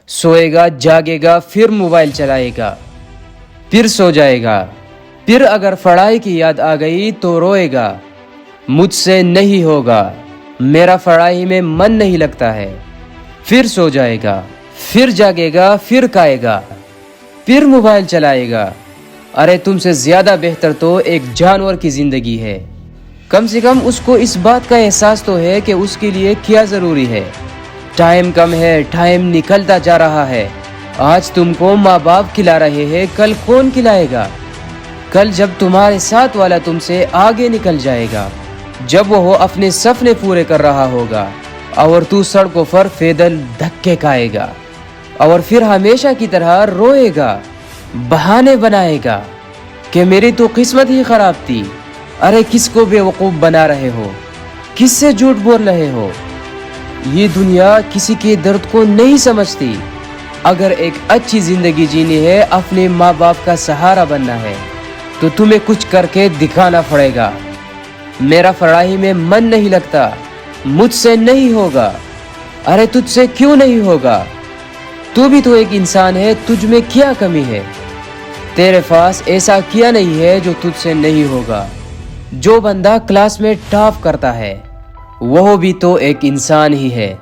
सोए गा, जागेगा, फिर मोबाइल चलाएगा, फिर सो जाएगा, फिर अगर पढ़ाई की याद आ गई तो रोएगा, मुझसे नहीं होगा, मेरा पढ़ाई में मन नहीं लगता है, फिर सो जाएगा, फिर जागेगा, फिर खाएगा, फिर मोबाइल चलाएगा। अरे तुमसे ज्यादा बेहतर तो एक जानवर की जिंदगी है। कम से कम उसको इस बात का एहसास तो है कि उसके लिए क्या जरूरी है। टाइम कम है, टाइम निकलता जा रहा है। आज तुमको माँ बाप खिला रहे हैं, कल कौन खिलाएगा? कल जब तुम्हारे साथ वाला तुमसे आगे निकल जाएगा, जब वो अपने सपने पूरे कर रहा होगा और तू सड़कों पर पैदल धक्के खाएगा और फिर हमेशा की तरह रोएगा, बहाने बनाएगा कि मेरी तो किस्मत ही खराब थी। अरे किसको बेवकूफ बना रहे हो? किससे झूठ बोल रहे हो? ये दुनिया किसी के दर्द को नहीं समझती। अगर एक अच्छी जिंदगी जीनी है, अपने माँ बाप का सहारा बनना है, तो तुम्हें कुछ करके दिखाना पड़ेगा। मेरा पढ़ाई में मन नहीं लगता, मुझसे नहीं होगा। अरे तुझसे क्यों नहीं होगा? तू भी तो एक इंसान है, तुझ में क्या कमी है? तेरे पास ऐसा क्या नहीं है जो तुझसे नहीं होगा? जो बंदा क्लास में टॉप करता है वह भी तो एक इंसान ही है।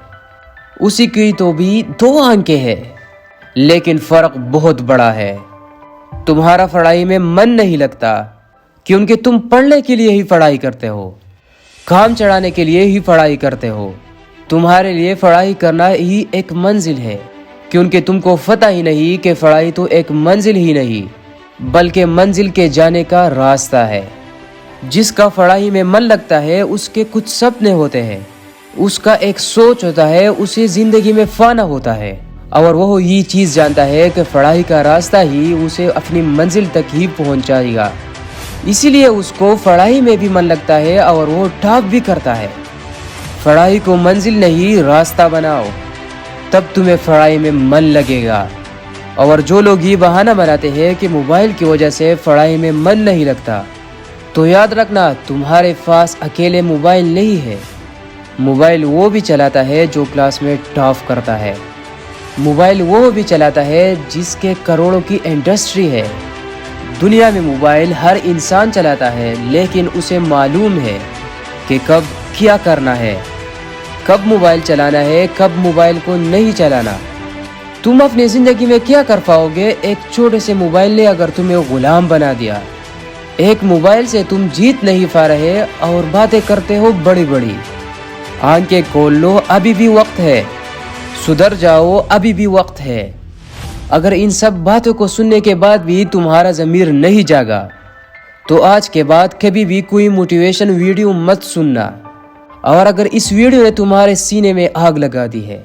उसी की तो भी 2 आंखें हैं, लेकिन फर्क बहुत बड़ा है। तुम्हारा पढ़ाई में मन नहीं लगता क्योंकि तुम पढ़ने के लिए ही पढ़ाई करते हो, काम चढ़ाने के लिए ही पढ़ाई करते हो। तुम्हारे लिए पढ़ाई करना ही एक मंजिल है, क्योंकि तुमको पता ही नहीं कि पढ़ाई तो एक मंजिल ही नहीं बल्कि मंजिल के जाने का रास्ता है। जिसका पढ़ाई में मन लगता है उसके कुछ सपने होते हैं, उसका एक सोच होता है, उसे जिंदगी में पाना होता है और वह ये चीज जानता है कि पढ़ाई का रास्ता ही उसे अपनी मंजिल तक ही पहुंचाएगा। इसीलिए उसको पढ़ाई में भी मन लगता है और वो टॉप भी करता है। पढ़ाई को मंजिल नहीं रास्ता बनाओ, तब तुम्हें पढ़ाई में मन लगेगा। और जो लोग ये बहाना बनाते हैं कि मोबाइल की वजह से पढ़ाई में मन नहीं लगता, तो याद रखना तुम्हारे पास अकेले मोबाइल नहीं है। मोबाइल वो भी चलाता है जो क्लास में टॉप करता है। मोबाइल वो भी चलाता है जिसके करोड़ों की इंडस्ट्री है। दुनिया में मोबाइल हर इंसान चलाता है, लेकिन उसे मालूम है कि कब क्या करना है, कब मोबाइल चलाना है, कब मोबाइल को नहीं चलाना। तुम अपनी जिंदगी में क्या कर पाओगे? एक छोटे से मोबाइल ने अगर तुम्हें गुलाम बना दिया। एक मोबाइल से तुम जीत नहीं पा रहे और बातें करते हो बड़ी बड़ी। आंखें खोल लो, अभी भी वक्त है। सुधर जाओ, अभी भी वक्त है। अगर इन सब बातों को सुनने के बाद भी तुम्हारा ज़मीर नहीं जागा, तो आज के बाद कभी भी कोई मोटिवेशन वीडियो मत सुनना। और अगर इस वीडियो ने तुम्हारे सीने में आग लगा दी है,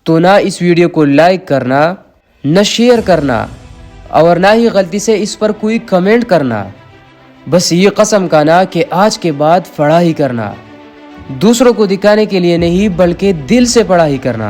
तो ना इस वीडियो को लाइक करना, न शेयर करना और ना ही गलती से इस पर कोई कमेंट करना। बस ये कसम खाना कि आज के बाद पढ़ाई करना, दूसरों को दिखाने के लिए नहीं बल्कि दिल से पढ़ाई करना।